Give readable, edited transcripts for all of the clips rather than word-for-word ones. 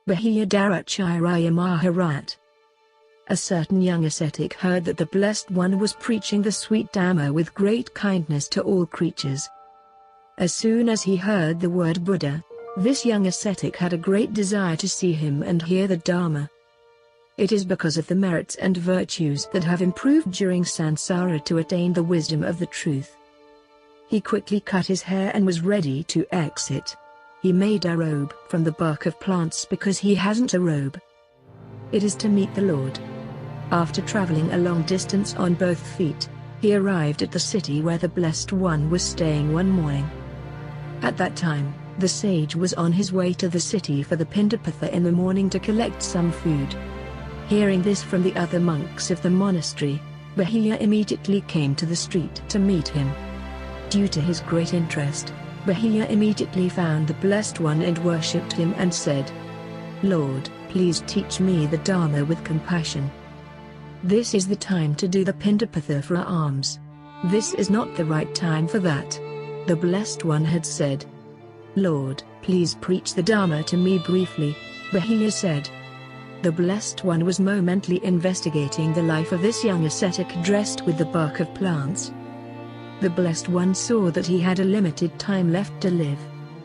Bahiya Daruchiriya Arahath. A certain young ascetic heard that the Blessed One was preaching the sweet Dhamma with great kindness to all creatures. As soon as he heard the word Buddha, this young ascetic had a great desire to see him and hear the Dharma. It is because of the merits and virtues that have improved during samsara to attain the wisdom of the truth. He quickly cut his hair and was ready to exit. He made a robe from the bark of plants because he hasn't a robe. It is to meet the Lord. After traveling a long distance on both feet, he arrived at the city where the Blessed One was staying one morning. At that time, the sage was on his way to the city for the Pindapatha in the morning to collect some food. Hearing this from the other monks of the monastery, Bahiya immediately came to the street to meet him. Due to his great interest, Bahiya immediately found the Blessed One and worshipped him and said, "Lord, please teach me the Dharma with compassion. This is the time to do the Pindapatha for alms. This is not the right time for that." The Blessed One had said, "Lord, please preach the Dharma to me briefly," Bahiya said. The Blessed One was momently investigating the life of this young ascetic dressed with the bark of plants. The Blessed One saw that he had a limited time left to live.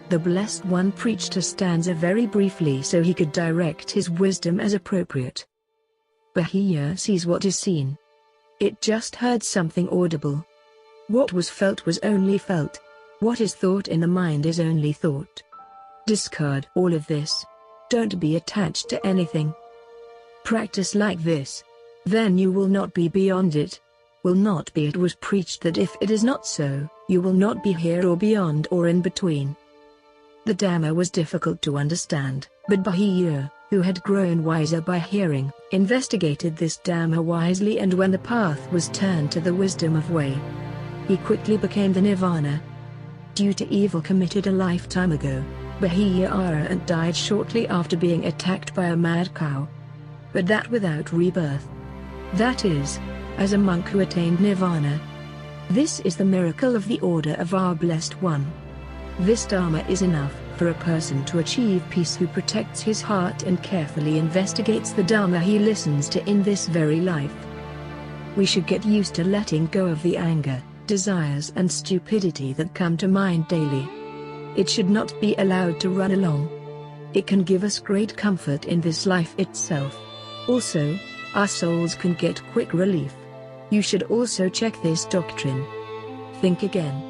The Blessed One preached a stanza very briefly so he could direct his wisdom as appropriate. Bahiya sees what is seen. It just heard something audible. What was felt was only felt. What is thought in the mind is only thought. Discard all of this. Don't be attached to anything. Practice like this. Then you will not be beyond it. Will not be. It was preached that if it is not so, you will not be here or beyond or in between. The Dhamma was difficult to understand, but Bahiya, who had grown wiser by hearing, investigated this Dhamma wisely, and when the path was turned to the wisdom of way, he quickly became the Nirvana. Due to evil committed a lifetime ago, Bahiya Arahath died shortly after being attacked by a mad cow. But that without rebirth. That is, as a monk who attained Nirvana. This is the miracle of the order of our Blessed One. This Dharma is enough for a person to achieve peace who protects his heart and carefully investigates the Dharma he listens to in this very life. We should get used to letting go of the anger, desires and stupidity that come to mind daily. It should not be allowed to run along. It can give us great comfort in this life itself. Also, our souls can get quick relief. You should also check this doctrine. Think again.